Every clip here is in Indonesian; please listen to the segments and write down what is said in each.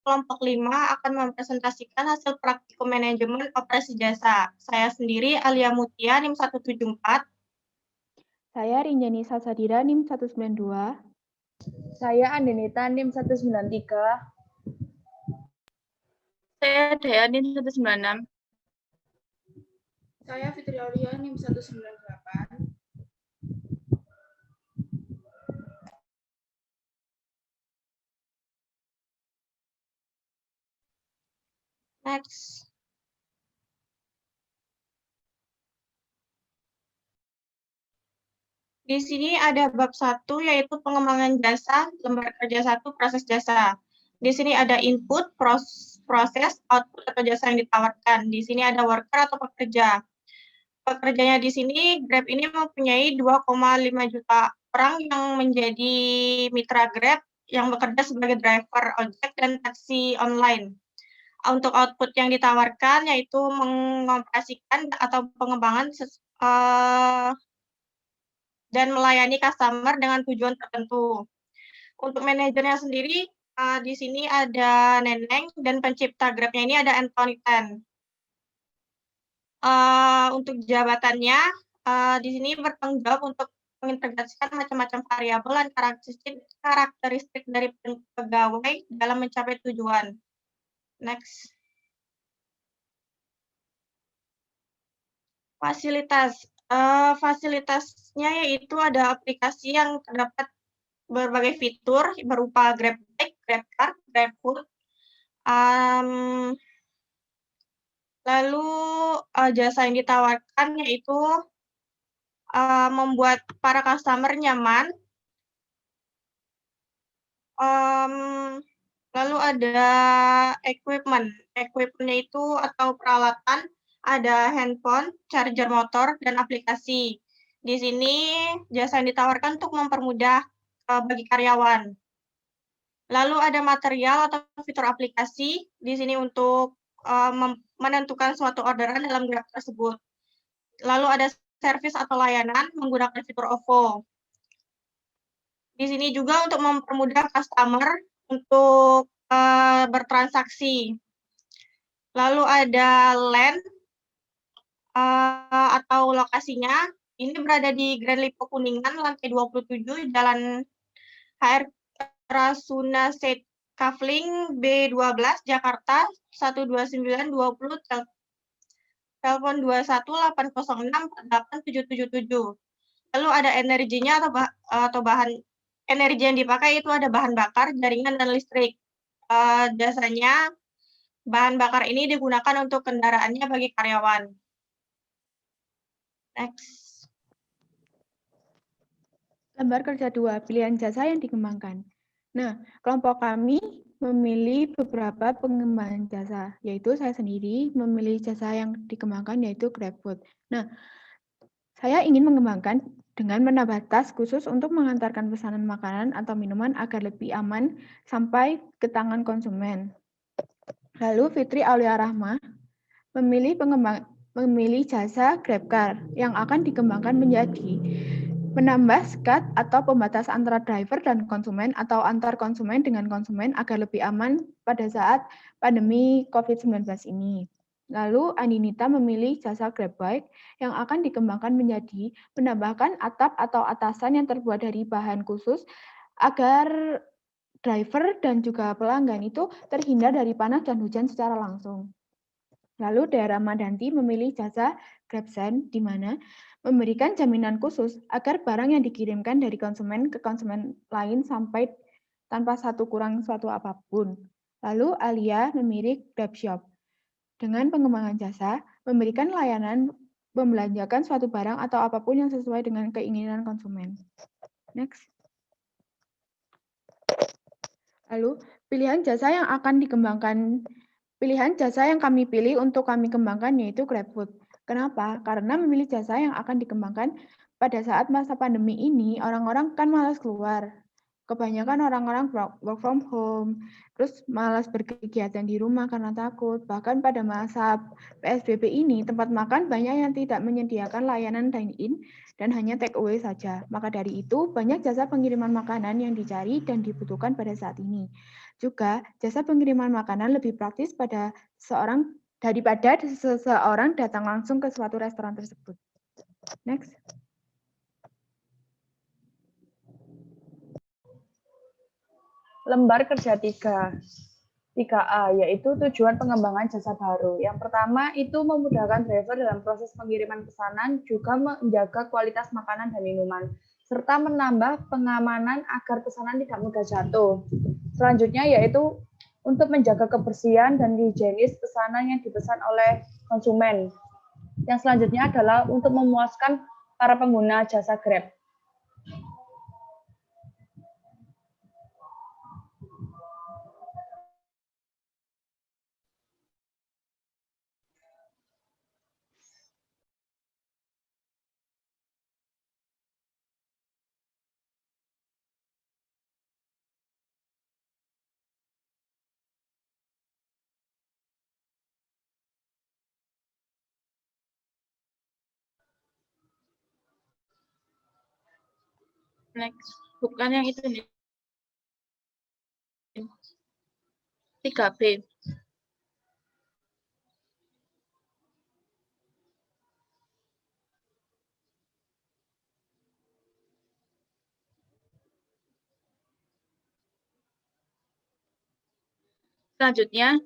kelompok 5 akan mempresentasikan hasil praktikum manajemen operasi jasa. Saya sendiri Alia Mutia, NIM 174. Saya Rinjani Sasadira, NIM 192. Saya Andenita, NIM 193. Saya Daya, NIM 196. Saya Fitri Aulia, NIM 198. Next. Di sini ada bab 1, yaitu pengembangan jasa, lembar kerja 1, proses jasa. Di sini ada input, proses, output atau jasa yang ditawarkan. Di sini ada worker atau pekerja. Pekerjanya di sini, Grab ini mempunyai 2,5 juta orang yang menjadi mitra Grab yang bekerja sebagai driver ojek dan taksi online. Untuk output yang ditawarkan yaitu mengoperasikan atau pengembangan dan melayani customer dengan tujuan tertentu. Untuk manajernya sendiri, di sini ada Neneng, dan pencipta Grab-nya ini ada Anthony Tan. Untuk jabatannya, di sini bertanggung jawab untuk mengintegrasikan macam-macam variabel dan karakteristik dari pegawai dalam mencapai tujuan. Next. Fasilitas. Fasilitasnya yaitu ada aplikasi yang terdapat berbagai fitur berupa Grab Bike, Grab Car, Grab Food. Lalu jasa yang ditawarkan yaitu membuat para customer nyaman. Lalu ada equipment. Equipment-nya itu atau peralatan, ada handphone, charger motor, dan aplikasi. Di sini jasa yang ditawarkan untuk mempermudah bagi karyawan. Lalu ada material atau fitur aplikasi di sini untuk menentukan suatu orderan dalam Grab tersebut. Lalu ada servis atau layanan menggunakan fitur OVO. Di sini juga untuk mempermudah customer untuk bertransaksi. Lalu ada LAN atau lokasinya. Ini berada di Grand Lipo Kuningan, lantai 27, Jalan HR Rasuna Said Kavling B12, Jakarta 12920, telepon 2180648777. Lalu ada energinya atau bahan energi yang dipakai itu ada bahan bakar, jaringan, dan listrik. Jasanya bahan bakar ini digunakan untuk kendaraannya bagi karyawan. Next. Lembar kerja 2, pilihan jasa yang dikembangkan. Nah, kelompok kami memilih beberapa pengembangan jasa, yaitu saya sendiri memilih jasa yang dikembangkan yaitu GrabFood. Nah, saya ingin mengembangkan dengan menambah tas khusus untuk mengantarkan pesanan makanan atau minuman agar lebih aman sampai ke tangan konsumen. Lalu Fitri Aulia Rahma memilih jasa GrabCar yang akan dikembangkan menjadi menambah sekat atau pembatas antara driver dan konsumen atau antar konsumen dengan konsumen agar lebih aman pada saat pandemi COVID-19 ini. Lalu Andinita memilih jasa Grab Bike yang akan dikembangkan menjadi menambahkan atap atau atasan yang terbuat dari bahan khusus agar driver dan juga pelanggan itu terhindar dari panas dan hujan secara langsung. Lalu Dea Ramadanti memilih jasa GrabSend di mana memberikan jaminan khusus agar barang yang dikirimkan dari konsumen ke konsumen lain sampai tanpa kurang suatu apapun. Lalu Alia memilih GrabShop dengan pengembangan jasa, memberikan layanan membelanjakan suatu barang atau apapun yang sesuai dengan keinginan konsumen. Next. Lalu pilihan jasa yang akan dikembangkan. Pilihan jasa yang kami pilih untuk kami kembangkan yaitu GrabFood. Kenapa? Karena memilih jasa yang akan dikembangkan pada saat masa pandemi ini, orang-orang kan malas keluar. Kebanyakan orang-orang work from home, terus malas berkegiatan di rumah karena takut. Bahkan pada masa PSBB ini, tempat makan banyak yang tidak menyediakan layanan dine-in dan hanya take away saja. Maka dari itu, banyak jasa pengiriman makanan yang dicari dan dibutuhkan pada saat ini. Juga, jasa pengiriman makanan lebih praktis daripada seseorang datang langsung ke suatu restoran tersebut. Next. Lembar kerja 3A, yaitu tujuan pengembangan jasa baru. Yang pertama itu memudahkan driver dalam proses pengiriman pesanan, juga menjaga kualitas makanan dan minuman, serta menambah pengamanan agar pesanan tidak mudah jatuh. Selanjutnya yaitu untuk menjaga kebersihan dan higienis pesanan yang dipesan oleh konsumen. Yang selanjutnya adalah untuk memuaskan para pengguna jasa Grab. Next. Bukan yang itu nih. 3B. Selanjutnya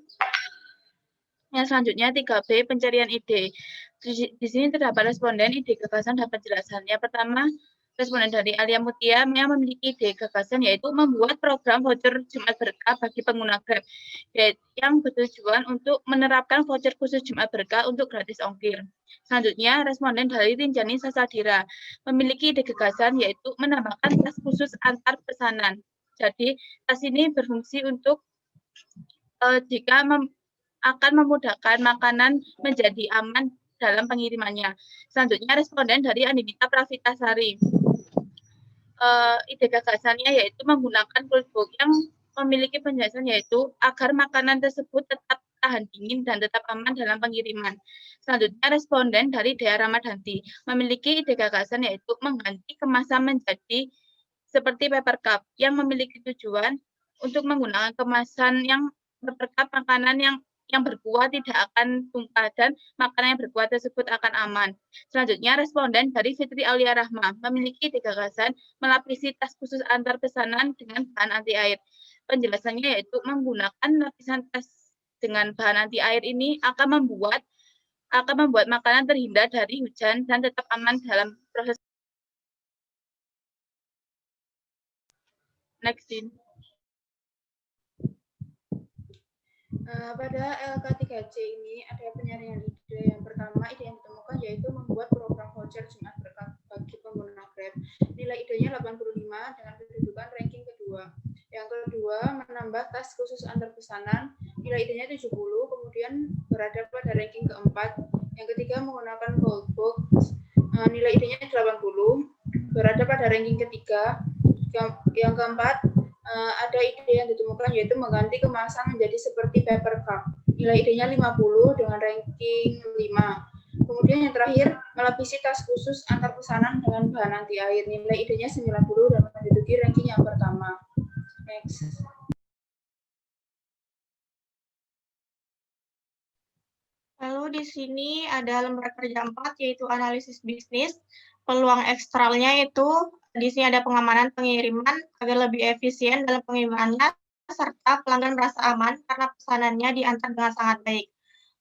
3B, pencarian ide. Di sini terdapat responden, ide, gagasan, dan penjelasan. Yang pertama, responden dari Alia Mutia yang memiliki ide gagasan yaitu membuat program voucher Jumat Berkah bagi pengguna Grab, yang bertujuan untuk menerapkan voucher khusus Jumat Berkah untuk gratis ongkir. Selanjutnya, responden dari Rinjani Sasadira memiliki ide gagasan yaitu menambahkan tas khusus antar pesanan. Jadi, tas ini berfungsi untuk jika akan memudahkan makanan menjadi aman dalam pengirimannya. Selanjutnya, responden dari Andinita Pravitasari. Ide gagasannya yaitu menggunakan coolbox yang memiliki penjelasan yaitu agar makanan tersebut tetap tahan dingin dan tetap aman dalam pengiriman. Selanjutnya, responden dari Dea Ramadhanti memiliki ide gagasan yaitu mengganti kemasan menjadi seperti paper cup yang memiliki tujuan untuk menggunakan kemasan yang paper cup makanan yang berkuah tidak akan tumpah dan makanan yang berkuah tersebut akan aman. Selanjutnya, responden dari Fitri Aulia Rahma memiliki ide gagasan melapisi tas khusus antar pesanan dengan bahan anti air. Penjelasannya yaitu menggunakan lapisan tas dengan bahan anti air ini akan membuat makanan terhindar dari hujan dan tetap aman dalam proses. Next, Din. Pada LK3C ini ada penyarian ide. Yang pertama, ide yang ditemukan yaitu membuat program voucher Jumat Berkah bagi pengguna Grab. Nilai idenya 85 dengan kedudukan ranking kedua. Yang kedua, menambah tas khusus antar pesanan. Nilai idenya 70, kemudian berada pada ranking keempat. Yang ketiga, menggunakan cold box. Nilai idenya 80, berada pada ranking ketiga. Yang keempat, ada ide yang ditemukan yaitu mengganti kemasan menjadi seperti paper cup. Nilai idenya 50 dengan ranking 5. Kemudian yang terakhir, melapisi tas khusus antar pesanan dengan bahan anti air. Nilai idenya 90 dan menduduki ranking yang pertama. Next. Lalu di sini ada lembar kerja 4 yaitu analisis bisnis. Peluang ekstralnya itu di sini ada pengamanan pengiriman agar lebih efisien dalam pengirimannya serta pelanggan merasa aman karena pesanannya diantar dengan sangat baik.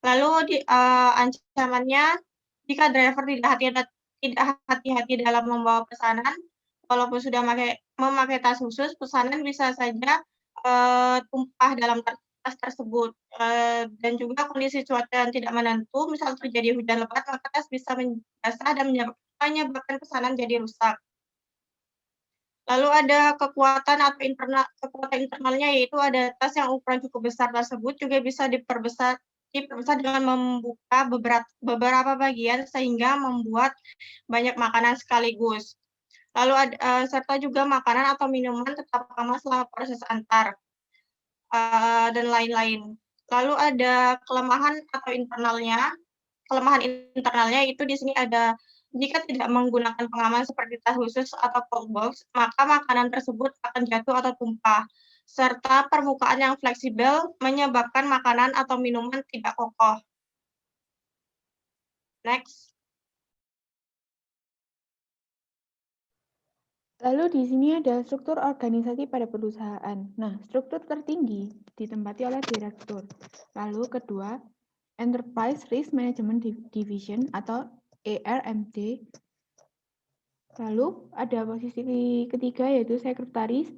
Lalu ancamannya jika driver tidak hati-hati dalam membawa pesanan, walaupun sudah memakai tas khusus, pesanan bisa saja tumpah dalam tas tersebut. Dan juga kondisi cuaca yang tidak menentu, misal terjadi hujan lebat, maka tas bisa basah dan menyebabkan pesanan jadi rusak. Lalu ada kekuatan internalnya, yaitu ada tas yang ukuran cukup besar tersebut juga bisa diperbesar dengan membuka beberapa bagian sehingga membuat banyak makanan sekaligus. Lalu serta juga makanan atau minuman tetap aman selama proses antar dan lain-lain. Lalu ada kelemahan internalnya itu di sini ada jika tidak menggunakan pengaman seperti tas khusus atau cold box, maka makanan tersebut akan jatuh atau tumpah. serta permukaan yang fleksibel menyebabkan makanan atau minuman tidak kokoh. Next. Lalu di sini ada struktur organisasi pada perusahaan. Nah, struktur tertinggi ditempati oleh direktur. Lalu kedua, Enterprise Risk Management Division atau ERMD. Lalu ada posisi ketiga yaitu sekretaris.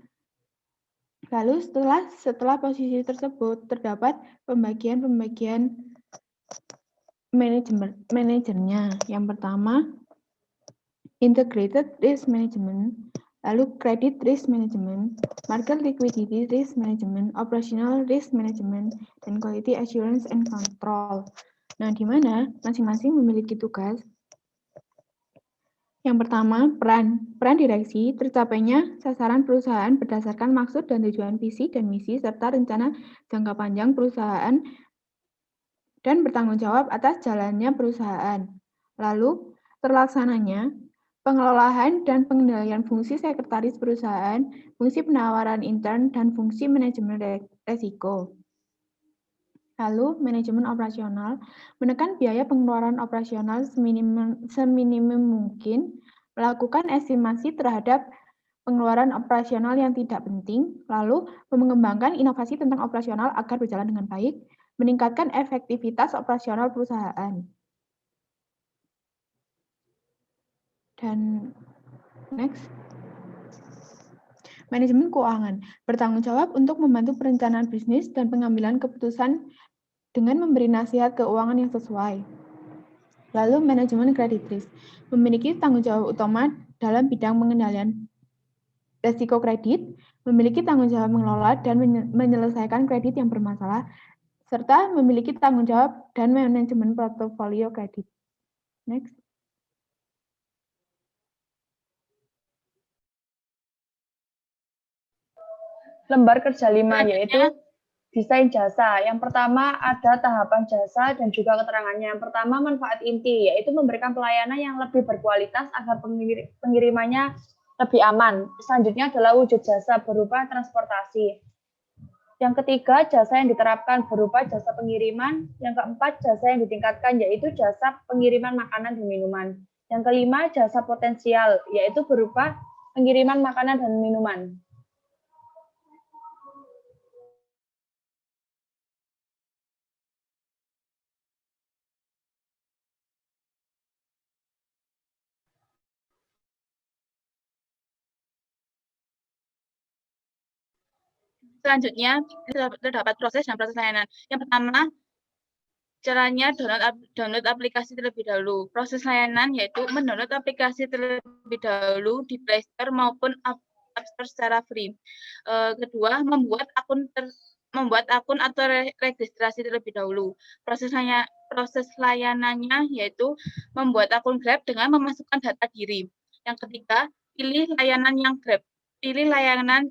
Lalu setelah posisi tersebut terdapat pembagian manajernya. Yang pertama, Integrated Risk Management, lalu Credit Risk Management, Market Liquidity Risk Management, Operational Risk Management, dan Quality Assurance and Control. Nah, di mana masing-masing memiliki tugas. Yang pertama, peran direksi, tercapainya sasaran perusahaan berdasarkan maksud dan tujuan visi dan misi, serta rencana jangka panjang perusahaan, dan bertanggung jawab atas jalannya perusahaan. Lalu, terlaksananya pengelolaan dan pengendalian fungsi sekretaris perusahaan, fungsi penawaran intern, dan fungsi manajemen resiko. Lalu, manajemen operasional, menekan biaya pengeluaran operasional seminimum mungkin, melakukan estimasi terhadap pengeluaran operasional yang tidak penting, lalu mengembangkan inovasi tentang operasional agar berjalan dengan baik, meningkatkan efektivitas operasional perusahaan. Dan next. Manajemen keuangan, bertanggung jawab untuk membantu perencanaan bisnis dan pengambilan keputusan dengan memberi nasihat keuangan yang sesuai. Lalu manajemen credit risk, memiliki tanggung jawab utama dalam bidang pengendalian risiko kredit, memiliki tanggung jawab mengelola dan menyelesaikan kredit yang bermasalah, serta memiliki tanggung jawab dan manajemen portofolio kredit. Next. Lembar kerja 5 yaitu desain jasa. Yang pertama ada tahapan jasa dan juga keterangannya. Yang pertama manfaat inti, yaitu memberikan pelayanan yang lebih berkualitas agar pengirimannya lebih aman. Selanjutnya adalah wujud jasa berupa transportasi. Yang ketiga, jasa yang diterapkan berupa jasa pengiriman. Yang keempat, jasa yang ditingkatkan, yaitu jasa pengiriman makanan dan minuman. Yang kelima, jasa potensial, yaitu berupa pengiriman makanan dan minuman. Selanjutnya, terdapat proses dan proses layanan. Yang pertama, caranya download aplikasi terlebih dahulu. Proses layanan yaitu mendownload aplikasi terlebih dahulu di Play Store maupun App Store secara free. Kedua, membuat akun atau registrasi terlebih dahulu. Proses layanannya yaitu membuat akun Grab dengan memasukkan data diri. Yang ketiga, pilih layanan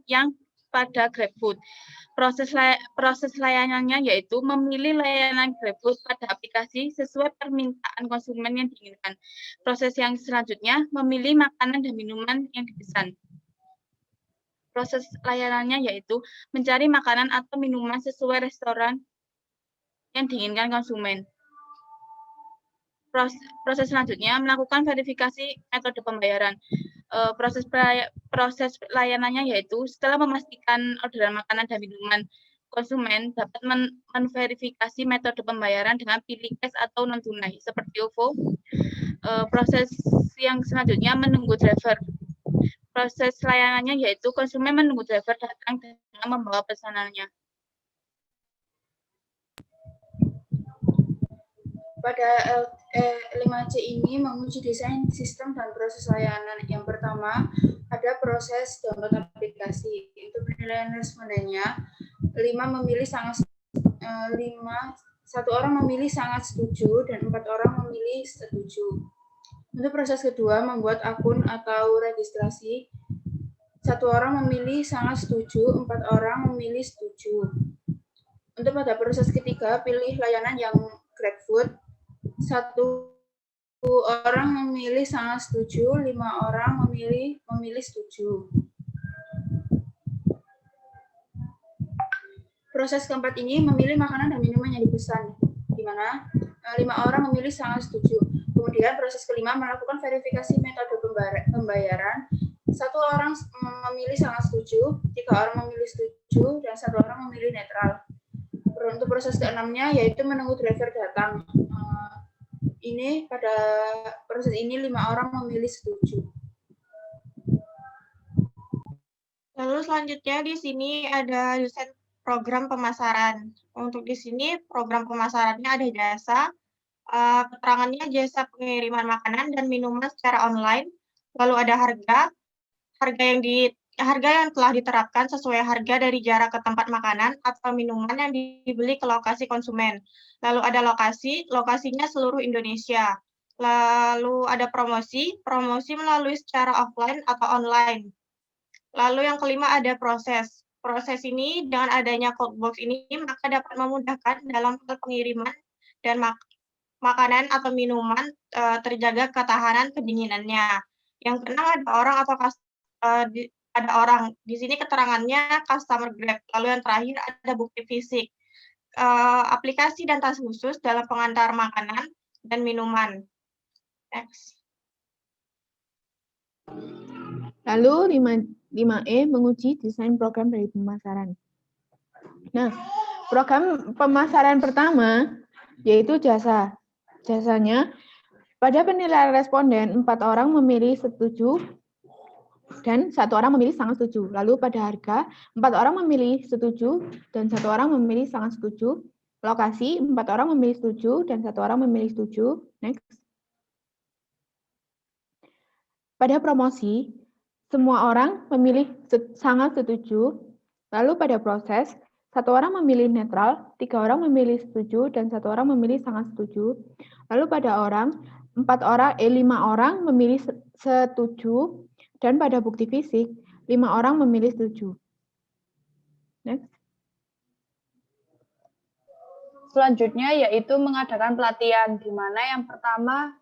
yang pada GrabFood. Proses layanannya yaitu memilih layanan GrabFood pada aplikasi sesuai permintaan konsumen yang diinginkan. Proses yang selanjutnya memilih makanan dan minuman yang dipesan. Proses layanannya yaitu mencari makanan atau minuman sesuai restoran yang diinginkan konsumen. Proses selanjutnya melakukan verifikasi metode pembayaran. Proses layanannya yaitu setelah memastikan orderan makanan dan minuman, konsumen dapat memverifikasi metode pembayaran dengan pilih cash atau non tunai seperti OVO. Proses yang selanjutnya menunggu driver. Proses layanannya yaitu konsumen menunggu driver datang dengan membawa pesanannya. Pada 5C ini menguji desain sistem dan proses layanan. Yang pertama, ada proses download aplikasi. Untuk penilaian respondennya, 1 orang memilih sangat setuju dan 4 orang memilih setuju. Untuk proses kedua, membuat akun atau registrasi. 1 orang memilih sangat setuju, 4 orang memilih setuju. Untuk pada proses ketiga, pilih layanan yang GrabFood. 1 orang memilih sangat setuju, 5 orang memilih setuju. Proses keempat ini memilih makanan dan minuman yang dipesan, di mana 5 orang memilih sangat setuju. Kemudian proses kelima melakukan verifikasi metode pembayaran. 1 orang memilih sangat setuju, 3 orang memilih setuju, dan 1 orang memilih netral. Untuk proses keenamnya yaitu menunggu driver datang. Ini pada proses ini 5 orang memilih setuju. Lalu selanjutnya di sini ada desain program pemasaran. Untuk di sini program pemasarannya ada jasa, keterangannya jasa pengiriman makanan dan minuman secara online. Lalu ada harga yang telah diterapkan sesuai harga dari jarak ke tempat makanan atau minuman yang dibeli ke lokasi konsumen. Lalu ada lokasinya seluruh Indonesia. Lalu ada promosi melalui secara offline atau online. Lalu yang kelima ada proses. Proses ini dengan adanya code box ini maka dapat memudahkan dalam hal pengiriman dan makanan atau minuman terjaga ketahanan kedinginannya. Yang keenam ada orang atau ada orang. Di sini keterangannya customer grab. Lalu yang terakhir ada bukti fisik. Aplikasi dan tas khusus dalam pengantar makanan dan minuman. Next. Lalu 5E menguji desain program dari pemasaran. Nah, program pemasaran pertama yaitu jasa. Jasanya, pada penilaian responden, 4 orang memilih setuju dan 1 orang memilih sangat setuju. Lalu pada harga, 4 orang memilih setuju dan 1 orang memilih sangat setuju. Lokasi, 4 orang memilih setuju dan 1 orang memilih setuju. Next. Pada promosi, semua orang memilih sangat setuju. Lalu pada proses, 1 orang memilih netral, 3 orang memilih setuju, dan 1 orang memilih sangat setuju. Lalu pada orang, 5 orang memilih setuju, dan pada bukti fisik, 5 orang memilih setuju. Next. Selanjutnya yaitu mengadakan pelatihan, di mana yang pertama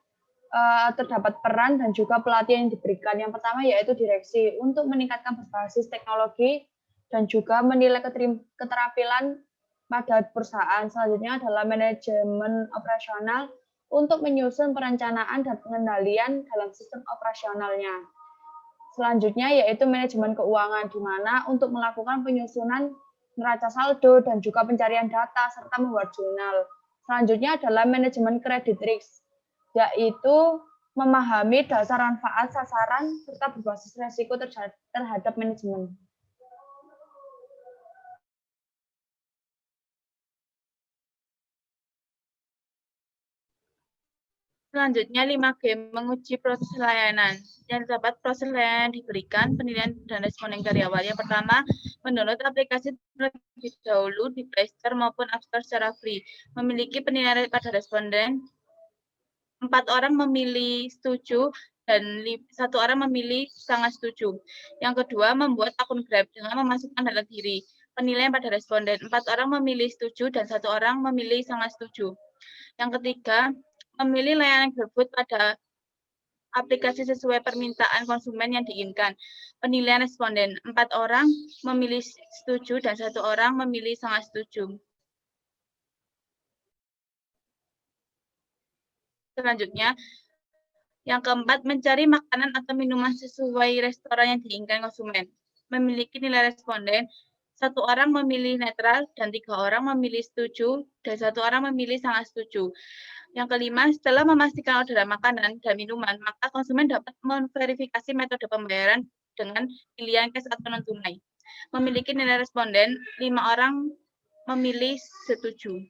terdapat peran dan juga pelatihan yang diberikan. Yang pertama yaitu direksi untuk meningkatkan berbasis teknologi dan juga menilai keterampilan pada perusahaan. Selanjutnya adalah manajemen operasional untuk menyusun perencanaan dan pengendalian dalam sistem operasionalnya. Selanjutnya yaitu manajemen keuangan, di mana untuk melakukan penyusunan neraca saldo dan juga pencarian data serta membuat jurnal. Selanjutnya adalah manajemen credit risk, yaitu memahami dasar manfaat sasaran serta berbasis resiko terhadap manajemen. Selanjutnya 5G menguji proses layanan. Yang dapat proses layanan diberikan penilaian dan responden dari awal. Yang pertama, mendownload aplikasi terlebih dahulu di Play Store maupun App Store secara free. Memiliki penilaian pada responden, 4 orang memilih setuju dan 1 orang memilih sangat setuju. Yang kedua, membuat akun Grab dengan memasukkan data diri. Penilaian pada responden, 4 orang memilih setuju dan 1 orang memilih sangat setuju. Yang ketiga, memilih layanan GrabFood pada aplikasi sesuai permintaan konsumen yang diinginkan. Penilaian responden, 4 orang memilih setuju dan 1 orang memilih sangat setuju. Selanjutnya, yang keempat, mencari makanan atau minuman sesuai restoran yang diinginkan konsumen. Memiliki nilai responden, 1 orang memilih netral dan 3 orang memilih setuju dan 1 orang memilih sangat setuju. Yang kelima, setelah memastikan orderan makanan dan minuman, maka konsumen dapat memverifikasi metode pembayaran dengan pilihan cash atau non-tunai. Memiliki nilai responden, 5 orang memilih setuju.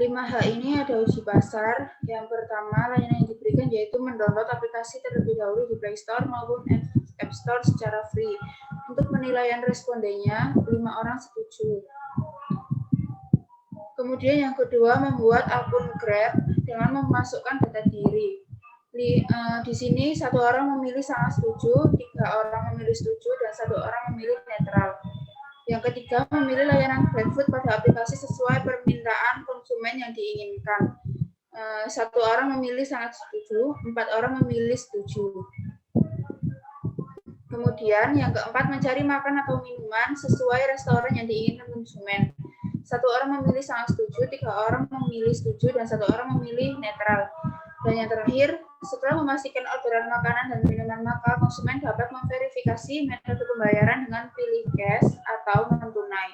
5H ini ada uji pasar. Yang pertama, layanan yang diberikan yaitu mendownload aplikasi terlebih dahulu di Play Store maupun App Store secara free. Untuk penilaian respondennya, 5 orang setuju. Kemudian yang kedua, membuat akun Grab dengan memasukkan data diri. Di sini 1 orang memilih sangat setuju, 3 orang memilih setuju, dan 1 orang memilih netral. Yang ketiga, memilih layanan GrabFood pada aplikasi sesuai permintaan konsumen yang diinginkan. 1 orang memilih sangat setuju, 4 orang memilih setuju. Kemudian yang keempat, mencari makan atau minuman sesuai restoran yang diinginkan konsumen. 1 orang memilih sangat setuju, 3 orang memilih setuju, dan 1 orang memilih netral. Dan yang terakhir, setelah memastikan orderan makanan dan minuman, maka konsumen dapat memverifikasi metode pembayaran dengan pilih cash atau non tunai.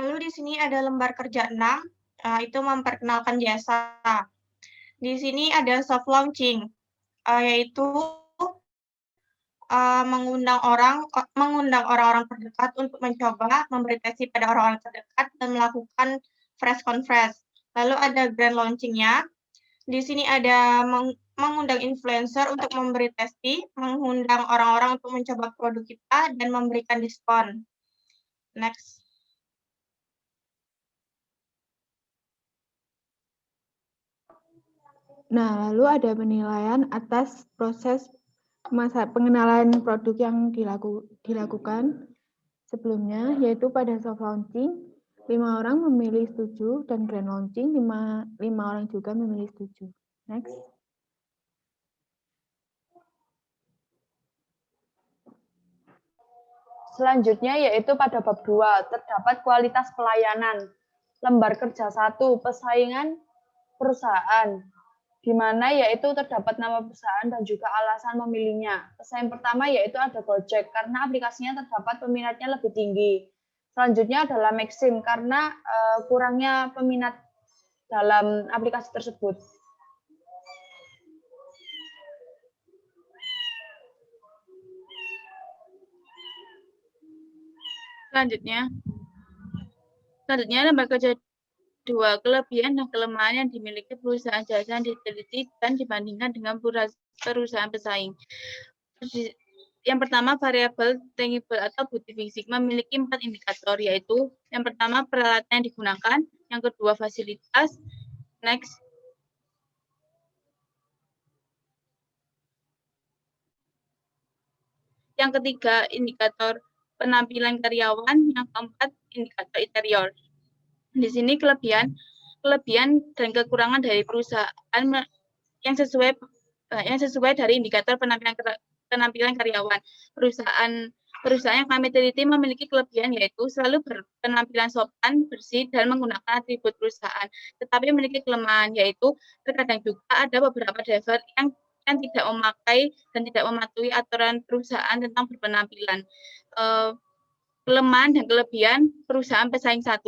Lalu di sini ada lembar kerja 6, itu memperkenalkan jasa. Di sini ada soft launching, yaitu mengundang orang-orang terdekat untuk mencoba memberi tesi pada orang-orang terdekat dan melakukan press conference. Lalu ada grand launching-nya. Di sini ada mengundang influencer untuk memberi tesi, mengundang orang-orang untuk mencoba produk kita, dan memberikan diskon. Next. Nah, lalu ada penilaian atas proses pengenalan produk yang dilakukan sebelumnya, yaitu pada soft launching, 5 orang memilih setuju, dan grand launching, 5 orang juga memilih setuju. Next. Selanjutnya yaitu pada bab 2, terdapat kualitas pelayanan. Lembar kerja 1, persaingan perusahaan, di mana yaitu terdapat nama perusahaan dan juga alasan memilihnya. Pesaing pertama yaitu ada Gojek, karena aplikasinya terdapat peminatnya lebih tinggi. Selanjutnya adalah Maxim, karena kurangnya peminat dalam aplikasi tersebut. Selanjutnya lembar kerja 2, kelebihan dan kelemahan yang dimiliki perusahaan jasa yang diteliti dan dibandingkan dengan perusahaan pesaing. Yang pertama, variabel tangible atau bukti fisik memiliki 4 indikator, yaitu yang pertama peralatan yang digunakan, yang kedua fasilitas, next. Yang ketiga, indikator penampilan karyawan, yang keempat, indikator interior. Di sini kelebihan dan kekurangan dari perusahaan yang sesuai dari indikator penampilan karyawan. Perusahaan yang kami teliti memiliki kelebihan yaitu selalu berpenampilan sopan, bersih, dan menggunakan atribut perusahaan. Tetapi memiliki kelemahan yaitu terkadang juga ada beberapa driver yang tidak memakai dan tidak mematuhi aturan perusahaan tentang berpenampilan. Kelemahan dan kelebihan perusahaan pesaing 1.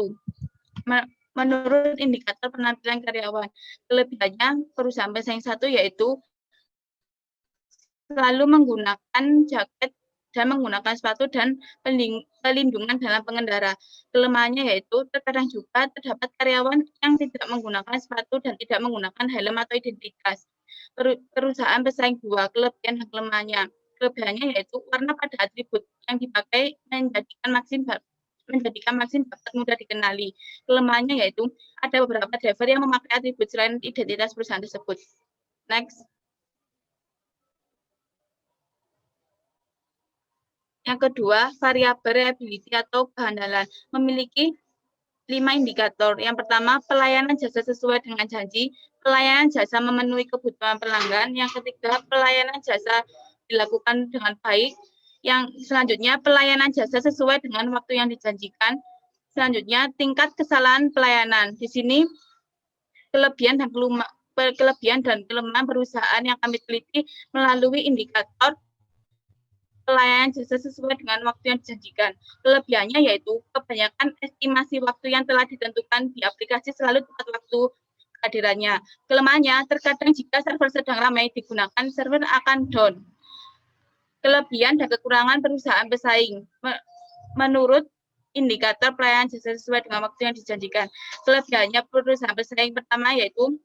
Menurut indikator penampilan karyawan, kelebihannya perusahaan pesaing 1 yaitu selalu menggunakan jaket dan menggunakan sepatu dan pelindungan dalam pengendara. Kelemahannya yaitu terkadang juga terdapat karyawan yang tidak menggunakan sepatu dan tidak menggunakan helm atau identitas. Perusahaan pesaing 2, kelebihan dan kelemahannya. Kelebihannya yaitu warna pada atribut yang dipakai menjadikan Maxim dapat mudah dikenali. Kelemahannya yaitu ada beberapa driver yang memakai atribut selain identitas perusahaan tersebut. Next. Yang kedua, variabel reliability atau kehandalan memiliki 5 indikator. Yang pertama, pelayanan jasa sesuai dengan janji. Pelayanan jasa memenuhi kebutuhan pelanggan. Yang ketiga, pelayanan jasa dilakukan dengan baik. Yang selanjutnya, pelayanan jasa sesuai dengan waktu yang dijanjikan. Selanjutnya, tingkat kesalahan pelayanan. Di sini, kelebihan dan kelemahan perusahaan yang kami teliti melalui indikator pelayanan jasa sesuai dengan waktu yang dijanjikan. Kelebihannya yaitu kebanyakan estimasi waktu yang telah ditentukan di aplikasi selalu tepat waktu kehadirannya. Kelemahannya, terkadang jika server sedang ramai digunakan, server akan down. Kelebihan dan kekurangan perusahaan pesaing. Menurut indikator pelayanan jasa sesuai dengan waktu yang dijanjikan. Kelebihannya perusahaan pesaing pertama yaitu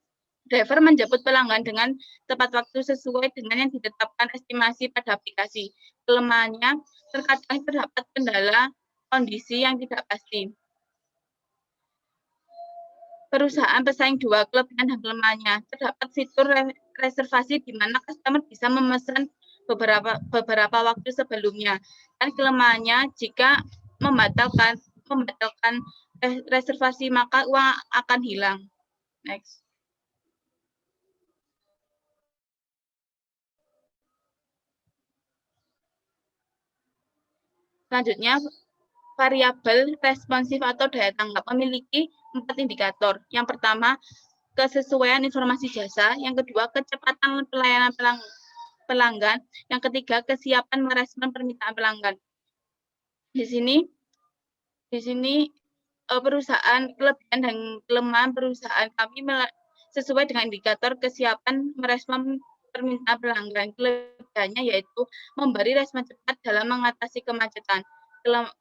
driver menjemput pelanggan dengan tepat waktu sesuai dengan yang ditetapkan estimasi pada aplikasi. Kelemahannya, terkadang terdapat kendala kondisi yang tidak pasti. Perusahaan pesaing 2, kelebihan dan kelemahannya. Terdapat fitur reservasi di mana customer bisa memesan beberapa waktu sebelumnya. Dan kelemahannya jika membatalkan reservasi maka uang akan hilang. Next. Selanjutnya, variabel responsif atau daya tanggap memiliki 4 indikator. Yang pertama, kesesuaian informasi jasa. Yang kedua, kecepatan pelayanan pelanggan. Yang ketiga, kesiapan merespon permintaan pelanggan. Di sini perusahaan, kelebihan dan kelemahan perusahaan kami sesuai dengan indikator kesiapan merespon permintaan pelanggan. Kelebihannya yaitu memberi respon cepat dalam mengatasi kemacetan.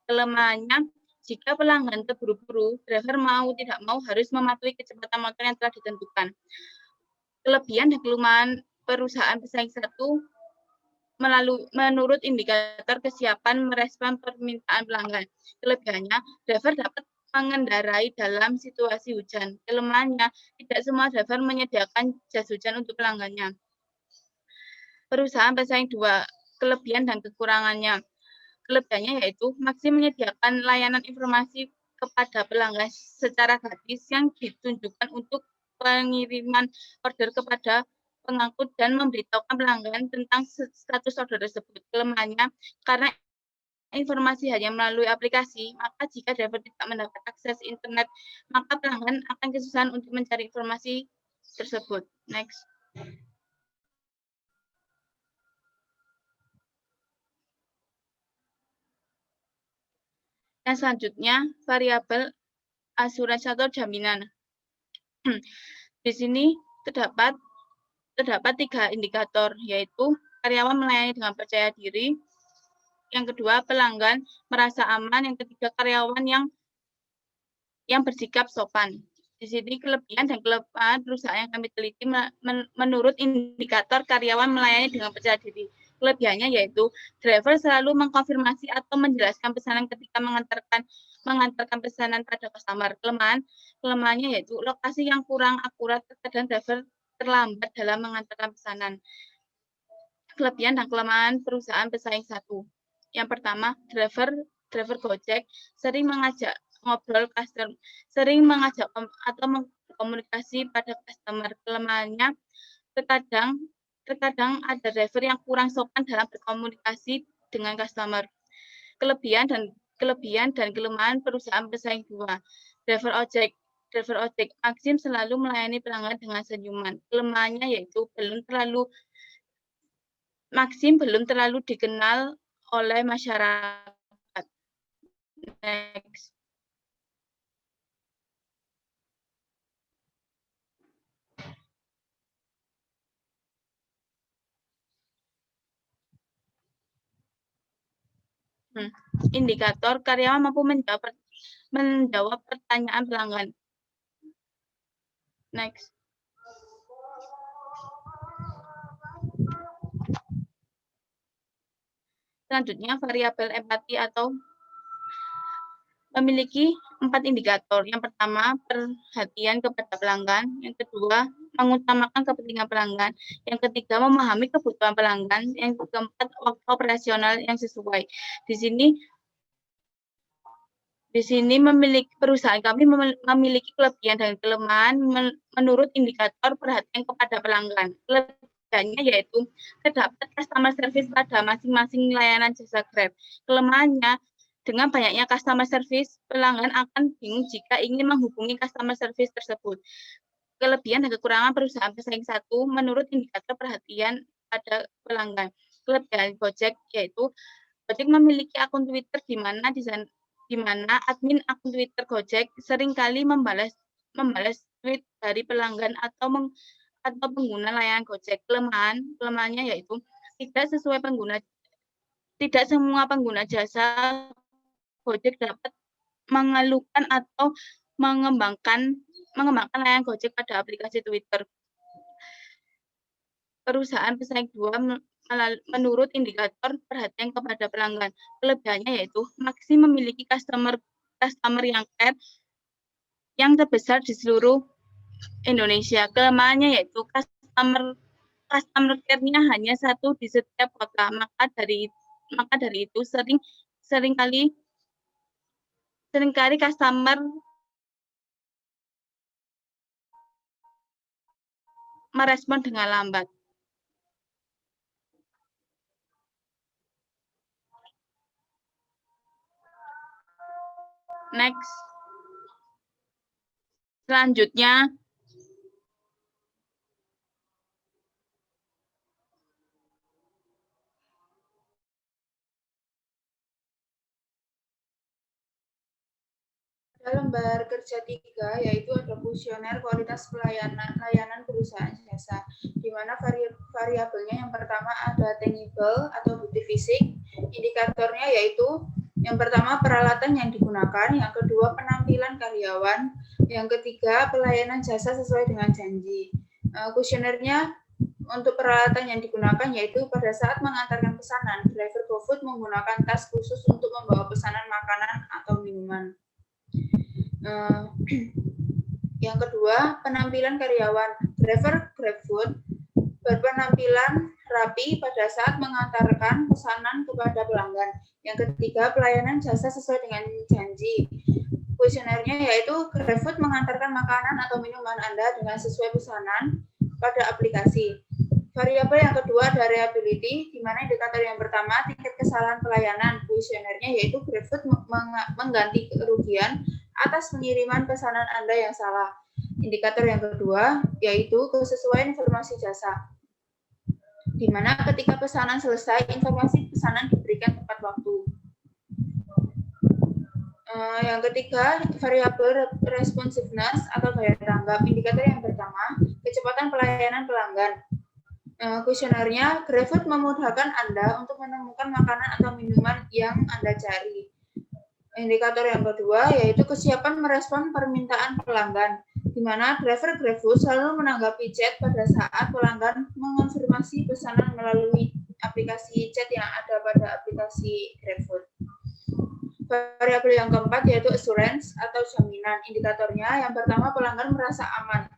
Kelemahannya, jika pelanggan terburu-buru, driver mau tidak mau harus mematuhi kecepatan motor yang telah ditentukan. Kelebihan dan kelemahan perusahaan pesaing satu menurut indikator kesiapan merespon permintaan pelanggan. Kelebihannya, driver dapat mengendarai dalam situasi hujan. Kelemahannya, tidak semua driver menyediakan jas hujan untuk pelanggannya. Perusahaan pesaing dua, kelebihan dan kekurangannya. Kelebihannya yaitu masih menyediakan layanan informasi kepada pelanggan secara gratis yang ditunjukkan untuk pengiriman order kepada pengangkut dan memberitahukan pelanggan tentang status order tersebut. Kelemahannya, karena informasi hanya melalui aplikasi, maka jika driver tidak mendapat akses internet, maka pelanggan akan kesusahan untuk mencari informasi tersebut. Next. Dan selanjutnya, variabel asuransi atau jaminan. Di sini terdapat 3 indikator, yaitu karyawan melayani dengan percaya diri, yang kedua pelanggan merasa aman, yang ketiga karyawan yang bersikap sopan. Di sini kelebihan dan kelemahan perusahaan yang kami teliti menurut indikator karyawan melayani dengan percaya diri. Kelebihannya yaitu driver selalu mengkonfirmasi atau menjelaskan pesanan ketika mengantarkan pesanan pada customer. Kelemahannya yaitu lokasi yang kurang akurat, terkadang driver terlambat dalam mengantarkan pesanan. Kelebihan dan kelemahan perusahaan pesaing satu. Yang pertama, driver Gojek sering mengajak ngobrol customer, sering mengajak atau mengkomunikasi pada customer. Kelemahannya, terkadang ada driver yang kurang sopan dalam berkomunikasi dengan customer. Kelebihan dan kelemahan perusahaan pesaing dua. Driver ojek Maxim selalu melayani pelanggan dengan senyuman. Kelemahannya yaitu Maxim belum terlalu dikenal oleh masyarakat. Next. Indikator karyawan mampu menjawab pertanyaan pelanggan. Next. Selanjutnya, variabel empati atau memiliki 4 indikator. Yang pertama, perhatian kepada pelanggan. Yang kedua, mengutamakan kepentingan pelanggan. Yang ketiga, memahami kebutuhan pelanggan. Yang keempat, waktu operasional yang sesuai. Di sini perusahaan kami memiliki kelebihan dan kelemahan menurut indikator perhatian kepada pelanggan. Kelebihannya yaitu terdapat customer service pada masing-masing layanan jasa Grab. Kelemahannya, dengan banyaknya customer service, pelanggan akan bingung jika ingin menghubungi customer service tersebut. Kelebihan dan kekurangan perusahaan pesaing satu menurut indikator perhatian pada pelanggan. Kelebihan Gojek yaitu Gojek memiliki akun Twitter di mana admin akun Twitter Gojek seringkali membalas tweet dari pelanggan atau pengguna layanan Gojek. Kelemahannya yaitu tidak semua pengguna jasa Gojek dapat mengeluhkan atau mengembangkan layanan Gojek pada aplikasi Twitter. Perusahaan pesaing dua menurut indikator perhatian kepada pelanggan. Kelebihannya yaitu Maxim memiliki customer yang care yang terbesar di seluruh Indonesia. Kelemahannya yaitu customer care-nya hanya satu di setiap kota. Maka dari itu seringkali customer merespon dengan lambat. Next. Selanjutnya, lembar kerja 3, yaitu ada kuesioner kualitas layanan perusahaan jasa, di mana variabelnya yang pertama ada tangible atau bukti fisik, indikatornya yaitu yang pertama peralatan yang digunakan, yang kedua penampilan karyawan, yang ketiga pelayanan jasa sesuai dengan janji. Kuesionernya untuk peralatan yang digunakan yaitu pada saat mengantarkan pesanan, driver GoFood menggunakan tas khusus untuk membawa pesanan makanan atau minuman. Yang kedua, penampilan karyawan. Driver GrabFood berpenampilan rapi pada saat mengantarkan pesanan kepada pelanggan. Yang ketiga, pelayanan jasa sesuai dengan janji. Kuesionernya yaitu GrabFood mengantarkan makanan atau minuman Anda dengan sesuai pesanan pada aplikasi. Variabel yang kedua ada reliability, di mana indikator yang pertama tingkat kesalahan pelayanan. Kuesionernya yaitu GrabFood mengganti kerugian atas pengiriman pesanan Anda yang salah. Indikator yang kedua yaitu kesesuaian informasi jasa, di mana ketika pesanan selesai, informasi pesanan diberikan tepat waktu. Yang ketiga, variabel responsiveness atau daya tanggap. Indikator yang pertama, kecepatan pelayanan pelanggan. Kuesionernya, GrabFood memudahkan Anda untuk menemukan makanan atau minuman yang Anda cari. Indikator yang kedua yaitu kesiapan merespon permintaan pelanggan, di mana driver GrabFood selalu menanggapi chat pada saat pelanggan mengonfirmasi pesanan melalui aplikasi chat yang ada pada aplikasi GrabFood. Variabel yang keempat yaitu assurance atau jaminan. Indikatornya yang pertama pelanggan merasa aman.